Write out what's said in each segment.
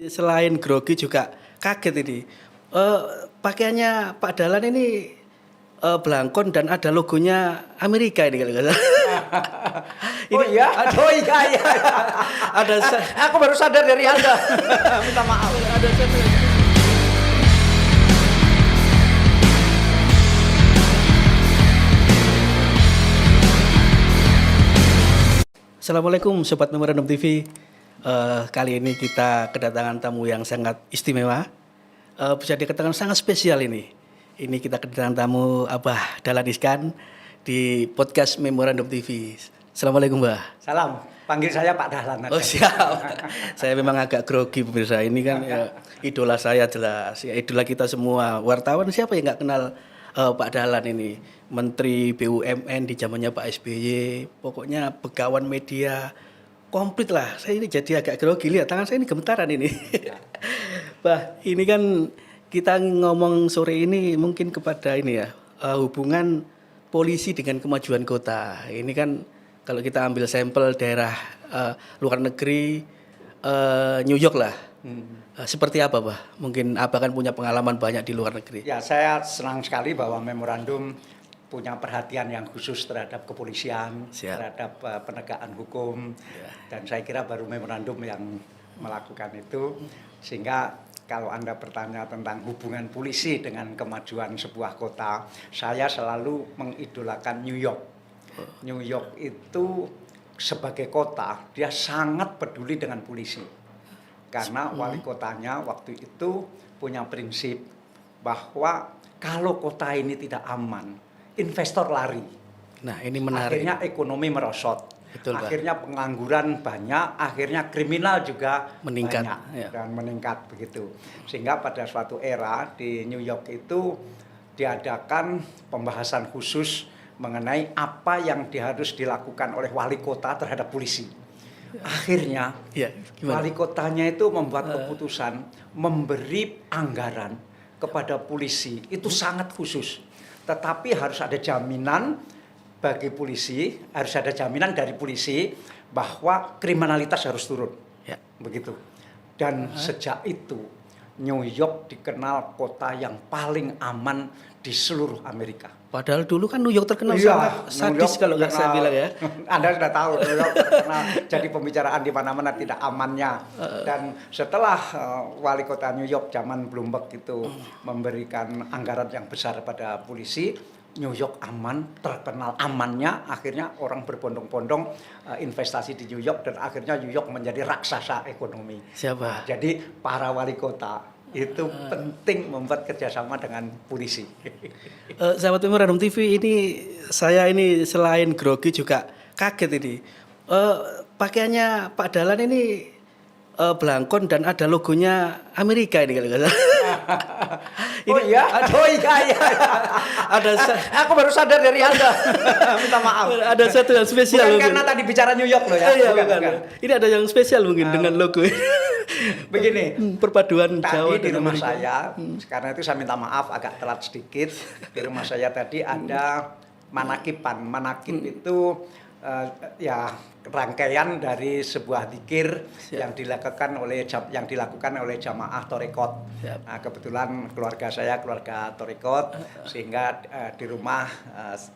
Selain grogi juga kaget ini. Pakaiannya Pak Dahlan ini belangkon dan ada logonya Amerika ini kalau nggak salah. Oh iya? Oh iya, iya. Ada Aku baru sadar dari Anda. Minta maaf. ada satu. Assalamualaikum Sobat Memorandum TV. Kali ini kita kedatangan tamu yang sangat istimewa. Bisa dikatakan sangat spesial ini. Ini kita kedatangan tamu Abah Dahlan Iskan di podcast Memorandum TV. Assalamualaikum, Mbah. Salam. Panggil saya Pak Dahlan aja. Oh siap. Saya memang agak grogi pemirsa. Ini kan ya, idola saya jelas. Ya, idola kita semua. Wartawan siapa yang nggak kenal Pak Dahlan ini? Menteri BUMN di zamannya Pak SBY. Pokoknya begawan media komplit lah. Saya ini jadi agak grogi, lihat tangan saya ini gemetaran ini. Bah, ini kan kita ngomong sore ini mungkin kepada ini ya, hubungan polisi dengan kemajuan kota. Ini kan kalau kita ambil sampel daerah luar negeri, New York lah. Seperti apa, Bah? Mungkin Abah kan punya pengalaman banyak di luar negeri. Ya, saya senang sekali bahwa memorandum punya perhatian yang khusus terhadap kepolisian, Siap. terhadap penegakan hukum, dan saya kira baru memorandum yang melakukan itu, sehingga kalau Anda bertanya tentang hubungan polisi dengan kemajuan sebuah kota, saya selalu mengidolakan New York. New York itu sebagai kota, dia sangat peduli dengan polisi. Karena wali kotanya waktu itu punya prinsip bahwa kalau kota ini tidak aman, investor lari. Nah, ini menarik. Akhirnya ekonomi merosot. Betul, Pak. Akhirnya pengangguran banyak, akhirnya kriminal juga Meningkat, banyak ya. dan meningkat begitu. Sehingga pada suatu era di New York itu diadakan pembahasan khusus mengenai apa yang harus dilakukan oleh wali kota terhadap polisi. Akhirnya Ya, gimana? wali kotanya itu membuat keputusan memberi anggaran kepada polisi itu sangat khusus. Tetapi harus ada jaminan bagi polisi, harus ada jaminan dari polisi bahwa kriminalitas harus turun. Ya. Begitu. Dan sejak itu New York dikenal kota yang paling aman di seluruh Amerika. Padahal dulu kan New York terkenal Iya, sangat New sadis York kalau nggak saya terkenal. bilang ya. Anda sudah tahu New York terkenal jadi pembicaraan di mana-mana tidak amannya. Dan setelah wali kota New York zaman Bloomberg itu memberikan anggaran yang besar pada polisi, New York aman, terkenal amannya. Akhirnya orang berbondong-bondong investasi di New York dan akhirnya New York menjadi raksasa ekonomi. Siapa? Nah, jadi para wali kota itu penting membuat kerjasama dengan polisi. Sahabat Memorandum TV ini saya ini selain grogi juga kaget ini. Pakaiannya Pak Dahlan ini belangkon dan ada logonya Amerika ini kalau nggak salah. Oh iya? Oh iya, iya. Ada Aku baru sadar dari Anda. Minta maaf. ada satu yang spesial Bukan mungkin. karena tadi bicara New York loh ya. Iya, bukan, bukan. bukan. Ini ada yang spesial mungkin dengan logo. Begini, Perpaduan Jawa tadi di dan rumah Amerika. saya, karena itu saya minta maaf agak telat sedikit. Di rumah saya tadi ada manakipan. Manakib itu ya rangkaian dari sebuah zikir yang dilakukan oleh jamaah Torekot. Siap. Nah, kebetulan keluarga saya keluarga Torekot, sehingga di rumah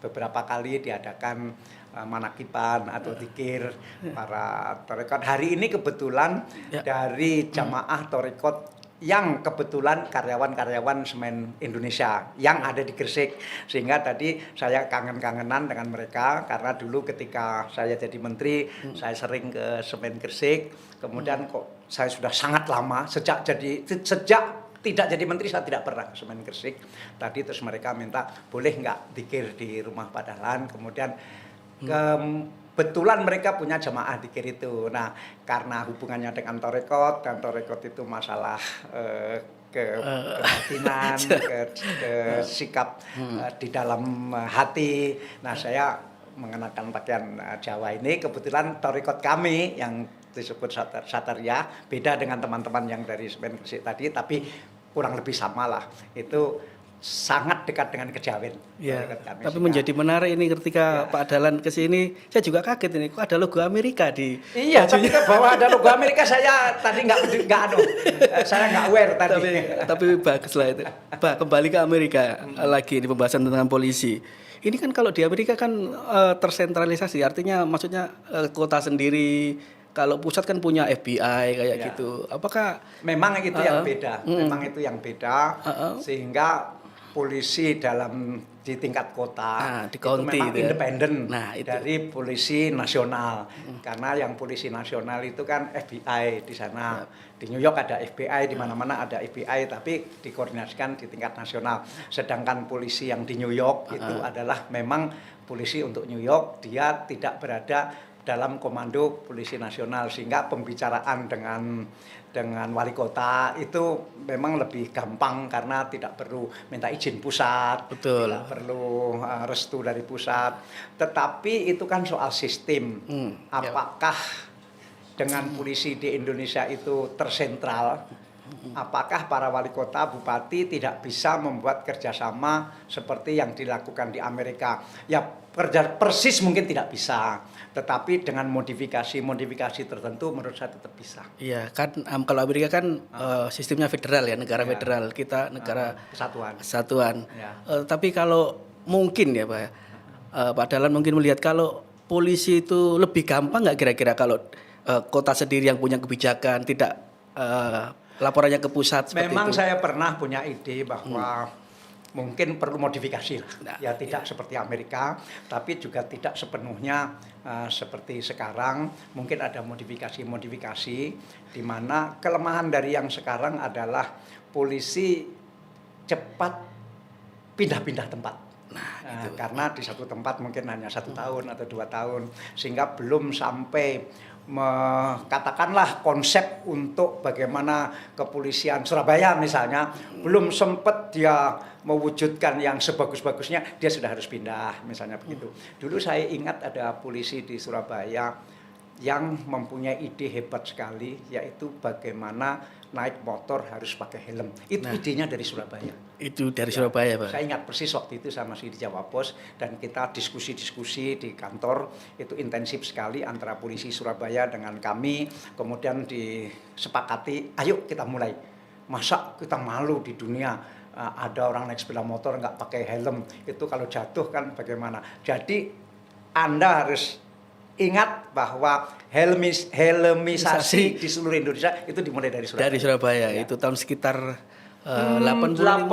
beberapa kali diadakan manakipan atau zikir para Torekot. Hari ini kebetulan dari jamaah Torekot yang kebetulan karyawan-karyawan Semen Indonesia yang ada di Gresik, sehingga tadi saya kangen-kangenan dengan mereka karena dulu ketika saya jadi menteri saya sering ke Semen Gresik, kemudian kok saya sudah sangat lama sejak tidak jadi menteri saya tidak pernah ke Semen Gresik. Tadi terus mereka minta boleh nggak zikir di rumah Pak Dahlan, kemudian kebetulan mereka punya jamaah zikir itu. Nah, karena hubungannya dengan Torekot dan Torekot itu masalah kebatinan, ke sikap di dalam hati. Nah, saya mengenakan pakaian Jawa ini. Kebetulan Torekot kami yang disebut Sataria beda dengan teman-teman yang dari Semen Gresik tadi, tapi kurang lebih sama lah. Itu sangat dekat dengan Kejawen. Ya, Dekat kami, tapi sehingga- menjadi menarik ini ketika Pak Dahlan ke sini, saya juga kaget ini, kok ada logo Amerika di Iya, tapi bahwa ada logo Amerika saya tadi saya nggak aware tadi. tapi baguslah itu. Kembali ke Amerika lagi di pembahasan tentang polisi. Ini kan kalau di Amerika kan tersentralisasi, artinya maksudnya kota sendiri. Kalau pusat kan punya FBI kayak Ya. gitu. Apakah Memang itu yang beda, memang itu yang beda, sehingga polisi di tingkat kota di itu county memang itu ya. independen Nah, itu. dari polisi nasional, karena yang polisi nasional itu kan FBI di sana, di New York ada FBI, di mana-mana ada FBI, tapi dikoordinasikan di tingkat nasional. Sedangkan polisi yang di New York itu adalah memang polisi untuk New York, dia tidak berada dalam komando polisi nasional, sehingga pembicaraan dengan wali kota itu memang lebih gampang karena tidak perlu minta izin pusat, Betul. tidak perlu restu dari pusat. Tetapi itu kan soal sistem. Apakah dengan polisi di Indonesia itu tersentral? Apakah para wali kota, bupati tidak bisa membuat kerjasama seperti yang dilakukan di Amerika? Ya kerja persis mungkin tidak bisa, tetapi dengan modifikasi tertentu menurut saya tetap bisa. Iya kan kalau Amerika kan sistemnya federal ya, negara Ya. federal, kita negara Kesatuan. kesatuan. Ya. Tapi kalau mungkin ya Pak, Pak Dahlan mungkin melihat kalau polisi itu lebih gampang nggak kira-kira kalau kota sendiri yang punya kebijakan, tidak laporannya ke pusat seperti Memang itu. saya pernah punya ide bahwa mungkin perlu modifikasi lah. Nah, Ya tidak seperti Amerika, tapi juga tidak sepenuhnya seperti sekarang. Mungkin ada modifikasi di mana kelemahan dari yang sekarang adalah polisi cepat pindah-pindah tempat. Karena di satu tempat mungkin hanya 1 tahun atau 2 tahun, sehingga belum sampai katakanlah konsep untuk bagaimana kepolisian Surabaya misalnya, belum sempat dia mewujudkan yang sebagus-bagusnya, dia sudah harus pindah misalnya begitu. Dulu saya ingat ada polisi di Surabaya yang mempunyai ide hebat sekali, yaitu bagaimana naik motor harus pakai helm. Itu idenya dari Surabaya. Itu dari Surabaya Pak. Saya ingat persis waktu itu saya masih di Jawa Pos, dan kita diskusi-diskusi di kantor, itu intensif sekali antara polisi Surabaya dengan kami. Kemudian disepakati, ayo kita mulai. Masa kita malu di dunia ada orang naik sepeda motor nggak pakai helm, itu kalau jatuh kan bagaimana. Jadi Anda harus ingat bahwa helmisasi di seluruh Indonesia itu dimulai dari Surabaya. Dari Surabaya Ya. itu tahun sekitar 86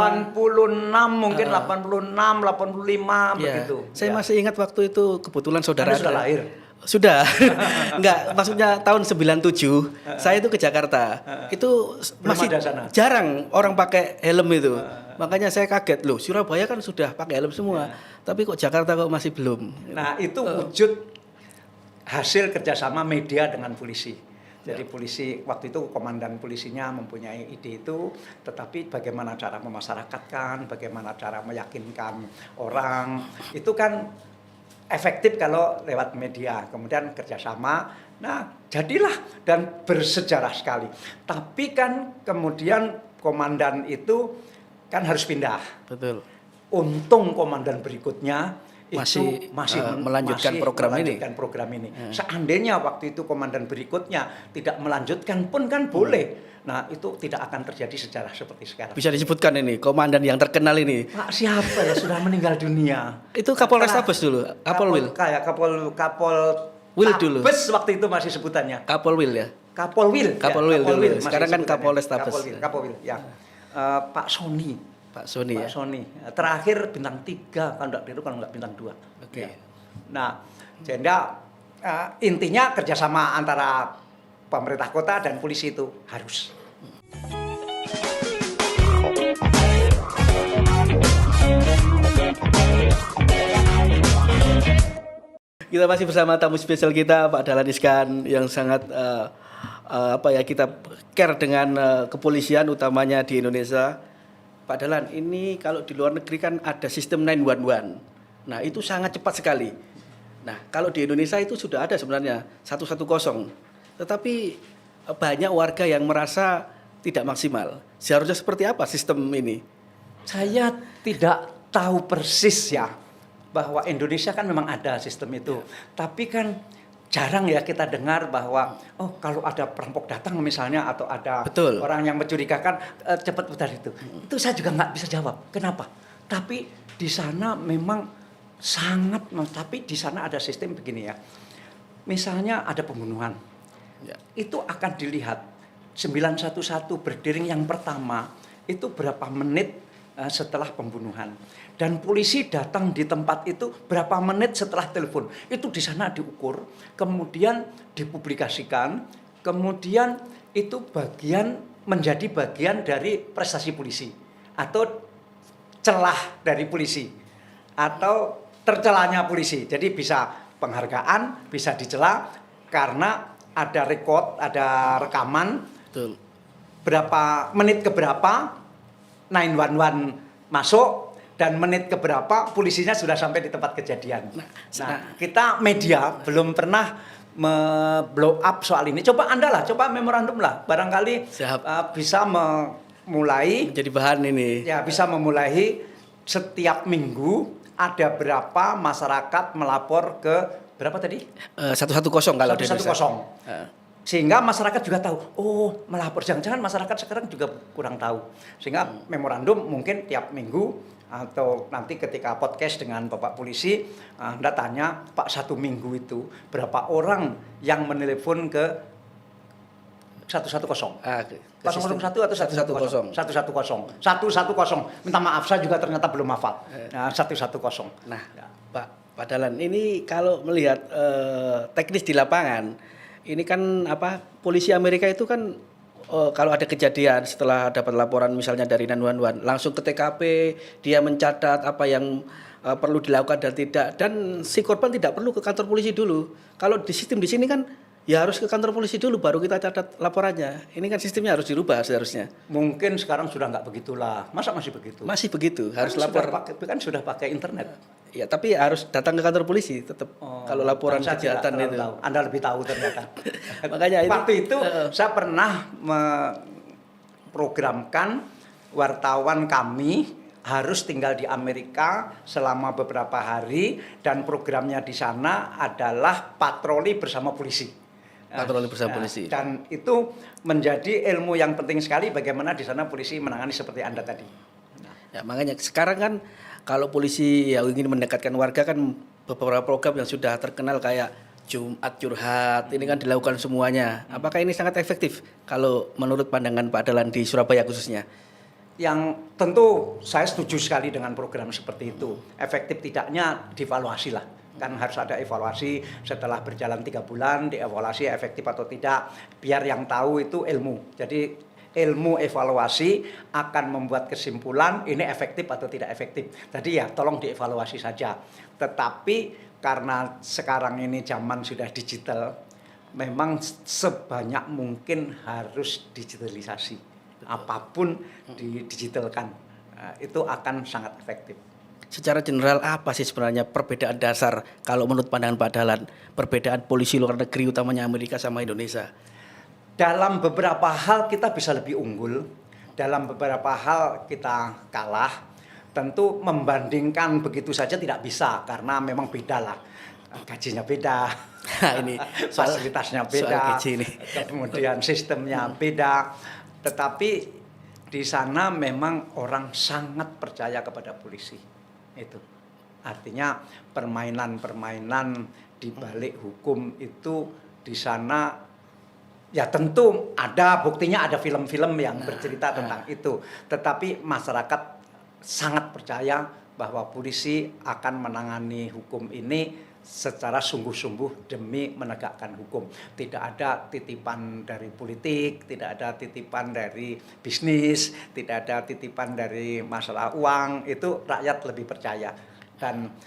mungkin 86, 85 ya. begitu. Saya Ya. masih ingat waktu itu kebetulan saudara Anda sudah lahir. Sudah. Enggak, maksudnya tahun 97 saya itu ke Jakarta. Itu Belum masih ada sana. jarang orang pakai helm itu. Makanya saya kaget loh, Surabaya kan sudah pakai helm semua. Tapi kok Jakarta kok masih belum. Nah, itu wujud hasil kerjasama media dengan polisi. Jadi polisi waktu itu komandan polisinya mempunyai ide itu, tetapi bagaimana cara memasyarakatkan, bagaimana cara meyakinkan orang, itu kan efektif kalau lewat media. Kemudian kerjasama, nah jadilah dan bersejarah sekali. Tapi kan kemudian komandan itu kan harus pindah. Betul. Untung komandan berikutnya Masih, masih melanjutkan program ini. program ini. Seandainya waktu itu komandan berikutnya tidak melanjutkan pun kan boleh. Nah, itu tidak akan terjadi sejarah seperti sekarang. Bisa disebutkan ini komandan yang terkenal ini. Pak siapa ya sudah meninggal dunia? Itu Kapolres Tabes dulu, Kapolwil. Kayak Kapol Wil dulu. Tabes waktu itu masih sebutannya. Kapolwil ya. Kapolwil. Kapolwil dulu. masih Sekarang kan sebutannya. Kapolres Tabes. Kapolwil, ya. Pak Sony. Pak Sony ya. Pak Sony. Terakhir bintang 3 kalau nggak bintang 2. Oke. Nah, sehingga intinya kerjasama antara pemerintah kota dan polisi itu harus. Kita masih bersama tamu spesial kita Pak Dahlan Iskan yang sangat kita care dengan kepolisian utamanya di Indonesia. Pak Dahlan, ini kalau di luar negeri kan ada sistem 911. Nah, itu sangat cepat sekali. Nah, kalau di Indonesia itu sudah ada sebenarnya 110. Tetapi banyak warga yang merasa tidak maksimal. Seharusnya seperti apa sistem ini? Saya tidak tahu persis ya bahwa Indonesia kan memang ada sistem itu. Tapi kan jarang ya kita dengar bahwa oh kalau ada perampok datang misalnya atau ada Betul. orang yang mencurigakan cepat putar itu. Itu saya juga nggak bisa jawab. Kenapa? Tapi di sana memang sangat, tapi di sana ada sistem begini ya. Misalnya ada pembunuhan. Ya. Itu akan dilihat 911 berdering yang pertama itu berapa menit setelah pembunuhan. Dan polisi datang di tempat itu berapa menit setelah telepon. Itu di sana diukur, kemudian dipublikasikan, kemudian itu menjadi bagian dari prestasi polisi atau celah dari polisi atau tercelanya polisi. Jadi bisa penghargaan, bisa dicela karena ada rekaman. Betul. Berapa menit ke berapa 911 masuk dan menit ke berapa polisinya sudah sampai di tempat kejadian. Nah, kita media belum pernah blow up soal ini. Coba Anda lah, coba memorandum lah. Barangkali bisa memulai Jadi bahan ini. ya, bisa memulai setiap minggu ada berapa masyarakat melapor ke berapa tadi? 110 kalau di 110. Sehingga masyarakat juga tahu, oh melapor. Jangan-jangan masyarakat sekarang juga kurang tahu. Sehingga memorandum mungkin tiap minggu atau nanti ketika podcast dengan Bapak Polisi, Anda tanya, Pak, 1 minggu itu berapa orang yang menelepon ke 110? 001 atau 110? 110. 110. Minta maaf, saya juga ternyata belum hafal. Nah, 110. Nah, Pak Dahlan, ini kalau melihat teknis di lapangan, ini kan polisi Amerika itu kan kalau ada kejadian setelah dapat laporan misalnya dari 911 langsung ke TKP, dia mencatat apa yang perlu dilakukan dan tidak, dan si korban tidak perlu ke kantor polisi dulu. Kalau di sistem di sini kan ya harus ke kantor polisi dulu baru kita catat laporannya. Ini kan sistemnya harus dirubah seharusnya. Mungkin sekarang sudah nggak begitulah. Masa masih begitu? Masih begitu, harus kan lapor. Sudah pakai internet. Ya, tapi harus datang ke kantor polisi tetap kalau laporan kejahatan itu. Tahu. Anda lebih tahu ternyata. Makanya waktu itu saya pernah memprogramkan wartawan kami harus tinggal di Amerika selama beberapa hari dan programnya di sana adalah patroli bersama polisi. Patroli bersama polisi. Dan itu menjadi ilmu yang penting sekali bagaimana di sana polisi menangani seperti Anda tadi. Ya, makanya sekarang kan kalau polisi yang ingin mendekatkan warga kan beberapa program yang sudah terkenal kayak Jumat Curhat, ini kan dilakukan semuanya. Apakah ini sangat efektif kalau menurut pandangan Pak Dahlan di Surabaya khususnya? Yang tentu saya setuju sekali dengan program seperti itu. Efektif tidaknya dievaluasi lah. Kan harus ada evaluasi setelah berjalan 3 bulan, dievaluasi efektif atau tidak. Biar yang tahu itu ilmu. Jadi ilmu evaluasi akan membuat kesimpulan ini efektif atau tidak efektif. Jadi ya tolong dievaluasi saja. Tetapi karena sekarang ini zaman sudah digital, memang sebanyak mungkin harus digitalisasi. Apapun didigitalkan, itu akan sangat efektif. Secara general apa sih sebenarnya perbedaan dasar kalau menurut pandangan Pak Dahlan, perbedaan polisi luar negeri utamanya Amerika sama Indonesia? Dalam beberapa hal kita bisa lebih unggul, dalam beberapa hal kita kalah. Tentu membandingkan begitu saja tidak bisa karena memang beda lah. Gajinya beda, ini fasilitasnya beda, ini. Kemudian sistemnya beda. Tetapi di sana memang orang sangat percaya kepada polisi. Itu artinya permainan-permainan di balik hukum itu di sana. Ya tentu ada buktinya, ada film-film yang bercerita tentang itu. Tetapi masyarakat sangat percaya bahwa polisi akan menangani hukum ini secara sungguh-sungguh demi menegakkan hukum. Tidak ada titipan dari politik, tidak ada titipan dari bisnis, tidak ada titipan dari masalah uang. Itu rakyat lebih percaya.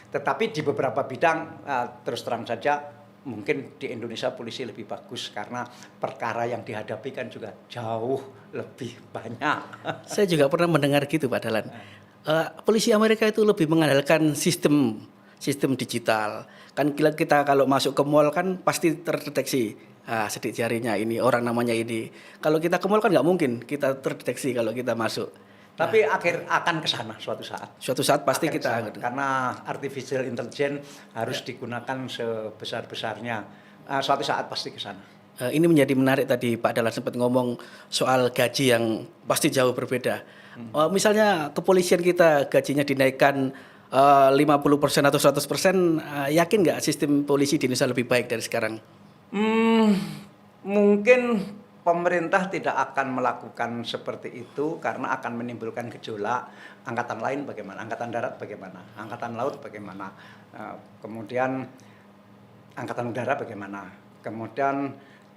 Tetapi di beberapa bidang terus terang saja mungkin di Indonesia polisi lebih bagus karena perkara yang dihadapi kan juga jauh lebih banyak. Saya juga pernah mendengar gitu Pak Dahlan. Polisi Amerika itu lebih mengandalkan sistem digital. Kan kita kalau masuk ke mall kan pasti terdeteksi. Sidik jarinya ini orang namanya ini. Kalau kita ke mall kan nggak mungkin kita terdeteksi kalau kita masuk. Tapi akan ke sana suatu saat. Suatu saat pasti Akan kita ke sana. Karena artificial intelligence harus digunakan sebesar-besarnya. Suatu saat pasti ke sana. Ini menjadi menarik tadi Pak Dahlan sempat ngomong soal gaji yang pasti jauh berbeda. Misalnya kepolisian kita gajinya dinaikkan 50% atau 100%, yakin nggak sistem polisi di Indonesia lebih baik dari sekarang? Mungkin pemerintah tidak akan melakukan seperti itu karena akan menimbulkan gejolak. Angkatan lain bagaimana? Angkatan darat bagaimana? Angkatan laut bagaimana? Kemudian angkatan udara bagaimana? Kemudian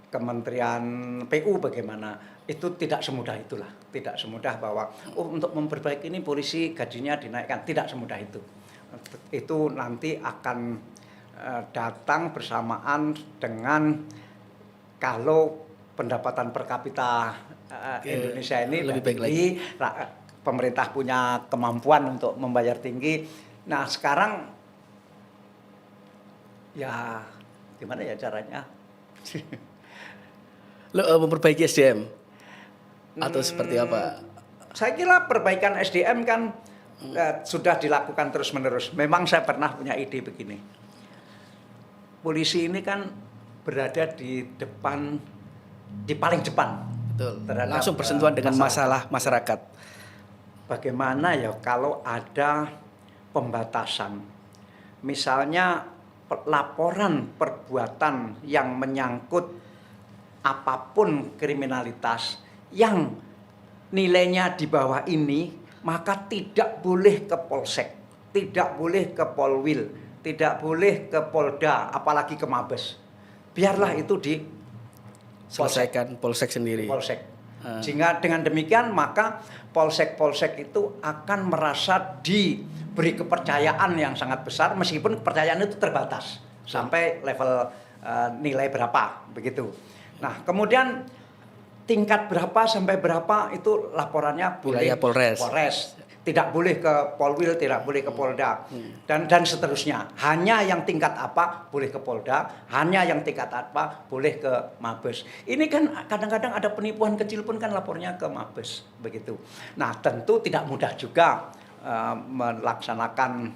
Kementerian PU bagaimana? Itu tidak semudah itulah. Tidak semudah bahwa untuk memperbaiki ini polisi gajinya dinaikkan. Tidak semudah itu. Itu nanti akan datang bersamaan dengan kalau pendapatan per kapita Indonesia ini lebih baik tinggi, pemerintah punya kemampuan untuk membayar tinggi. Nah sekarang ya gimana ya caranya? Memperbaiki SDM atau seperti apa? Saya kira perbaikan SDM kan sudah dilakukan terus-menerus. Memang saya pernah punya ide begini. Polisi ini kan berada di depan, di paling depan. Betul. Terhadap, Langsung bersentuhan dengan masalah masyarakat. Bagaimana ya kalau ada pembatasan, misalnya laporan perbuatan yang menyangkut apapun kriminalitas yang nilainya di bawah ini, maka tidak boleh ke Polsek, tidak boleh ke Polwil, tidak boleh ke Polda, apalagi ke Mabes. Biarlah itu di Selesaikan Polsek sendiri. Polsek. Sehingga dengan demikian maka polsek-polsek itu akan merasa diberi kepercayaan yang sangat besar, meskipun kepercayaan itu terbatas sampai level nilai berapa begitu. Nah kemudian tingkat berapa sampai berapa itu laporannya boleh Polres, tidak boleh ke Polwil, tidak boleh ke Polda, dan seterusnya. Hanya yang tingkat apa boleh ke Polda, hanya yang tingkat apa boleh ke Mabes. Ini kan kadang-kadang ada penipuan kecil pun kan lapornya ke Mabes begitu. Nah tentu tidak mudah juga melaksanakan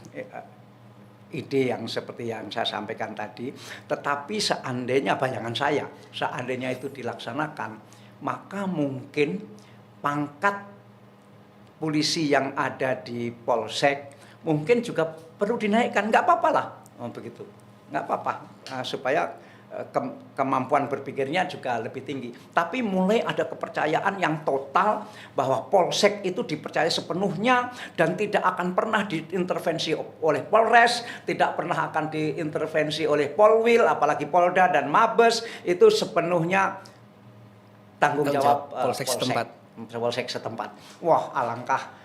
ide yang seperti yang saya sampaikan tadi. Tetapi seandainya bayangan saya, seandainya itu dilaksanakan, maka mungkin pangkat polisi yang ada di Polsek mungkin juga perlu dinaikkan, nggak apa-apa lah, begitu, nggak apa-apa, supaya kemampuan berpikirnya juga lebih tinggi. Tapi mulai ada kepercayaan yang total bahwa Polsek itu dipercaya sepenuhnya dan tidak akan pernah diintervensi oleh Polres, tidak pernah akan diintervensi oleh Polwil, apalagi Polda dan Mabes, itu sepenuhnya tanggung jawab Polsek setempat. Wah, alangkah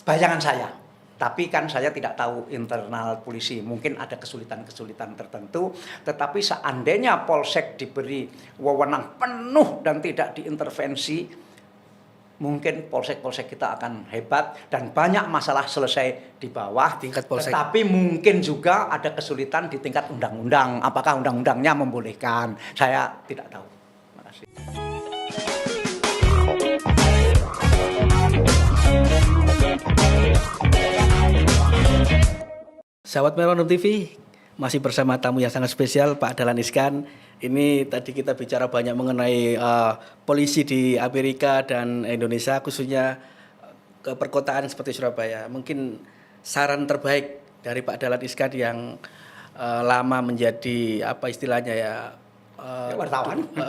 bayangan saya. Tapi kan saya tidak tahu internal polisi, mungkin ada kesulitan-kesulitan tertentu. Tetapi seandainya Polsek diberi wewenang penuh dan tidak diintervensi, mungkin polsek-polsek kita akan hebat dan banyak masalah selesai di bawah tingkat polsek. Tetapi mungkin juga ada kesulitan di tingkat undang-undang. Apakah undang-undangnya membolehkan? Saya tidak tahu. Terima kasih. Sahabat Meronum TV, masih bersama tamu yang sangat spesial, Pak Dahlan Iskan. Ini tadi kita bicara banyak mengenai polisi di Amerika dan Indonesia, khususnya ke perkotaan seperti Surabaya. Mungkin saran terbaik dari Pak Dahlan Iskan yang lama menjadi apa istilahnya ya,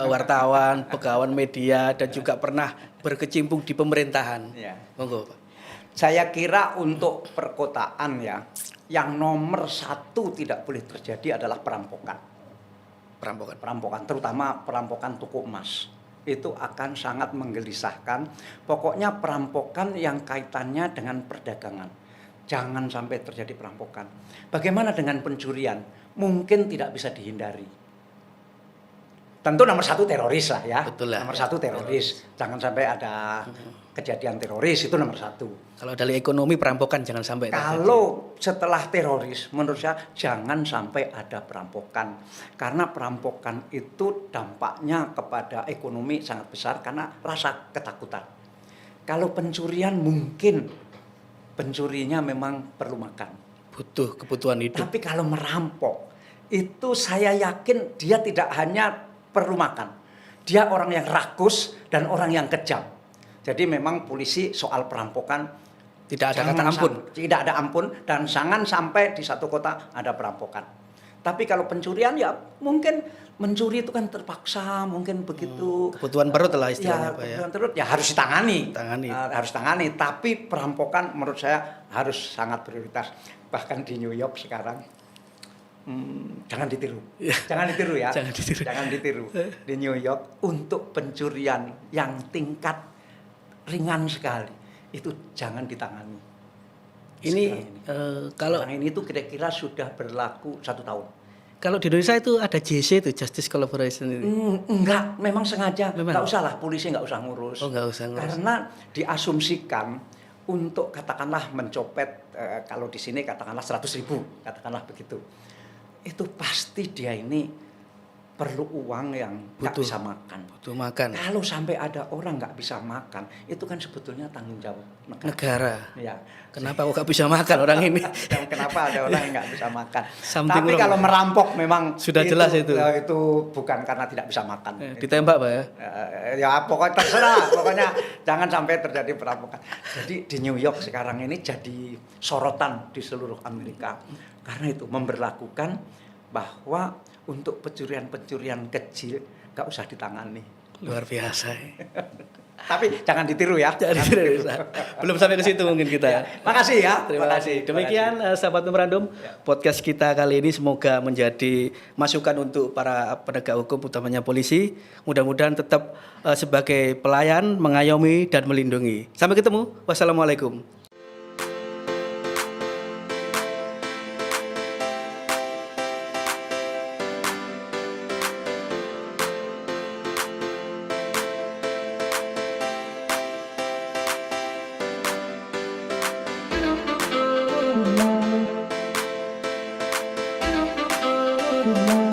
wartawan, pegawai media, dan juga pernah berkecimpung di pemerintahan. Ya. Monggo, Pak. Saya kira untuk perkotaan ya, yang nomor satu tidak boleh terjadi adalah perampokan. Perampokan, terutama perampokan toko emas. Itu akan sangat menggelisahkan. Pokoknya perampokan yang kaitannya dengan perdagangan. Jangan sampai terjadi perampokan. Bagaimana dengan pencurian? Mungkin tidak bisa dihindari. Tentu nomor satu teroris lah ya. Betul lah. Nomor satu teroris. Jangan sampai ada kejadian teroris, itu nomor satu. Kalau dari ekonomi perampokan jangan sampai. Kalau setelah teroris, menurut saya jangan sampai ada perampokan. Karena perampokan itu dampaknya kepada ekonomi sangat besar karena rasa ketakutan. Kalau pencurian mungkin pencurinya memang perlu makan. Butuh kebutuhan hidup. Tapi kalau merampok, itu saya yakin dia tidak hanya perlu makan. Dia orang yang rakus dan orang yang kejam. Jadi memang polisi soal perampokan Tidak ada kata ampun. Tidak ada ampun dan jangan sampai di satu kota ada perampokan. Tapi kalau pencurian ya mungkin mencuri itu kan terpaksa, mungkin begitu. Kebutuhan perut lah Ya, istilahnya Pak ya. kebutuhan terus ya harus ditangani. Harus tangani. Tapi perampokan menurut saya harus sangat prioritas. Bahkan di New York sekarang, jangan ditiru. Jangan ditiru ya. Jangan ditiru. Di New York untuk pencurian yang tingkat ringan sekali itu jangan ditangani. Ini kalau Sekarang ini tuh kira-kira sudah berlaku 1 tahun. kalau di Indonesia itu ada JC itu Justice Collaboration ini. Enggak, memang sengaja. Memang? Nggak usah lah, polisi nggak usah ngurus. Oh, nggak usah ngurus. Karena diasumsikan untuk katakanlah mencopet, kalau di sini katakanlah 100.000, katakanlah begitu. Itu pasti dia ini perlu uang yang nggak bisa makan. Butuh makan. Kalau sampai ada orang nggak bisa makan, itu kan sebetulnya tanggung jawab Negara. Ya. Kenapa kok nggak bisa makan orang ini? Kenapa ada orang yang nggak bisa makan? Something Tapi wrong. kalau merampok memang Sudah jelas itu. Itu bukan karena tidak bisa makan. Ditembak Pak ya. Ya pokoknya terserah, pokoknya jangan sampai terjadi perampokan. Jadi di New York sekarang ini jadi sorotan di seluruh Amerika karena itu memberlakukan bahwa untuk pencurian-pencurian kecil nggak usah ditangani. Luar biasa. Tapi jangan ditiru ya. Jangan ditiru. Belum sampai ke situ mungkin kita. Ya, makasih ya. Terima kasih. Demikian sahabat memorandum podcast kita kali ini, semoga menjadi masukan untuk para penegak hukum utamanya polisi. Mudah-mudahan tetap sebagai pelayan, mengayomi dan melindungi. Sampai ketemu. Wassalamualaikum. Thank you.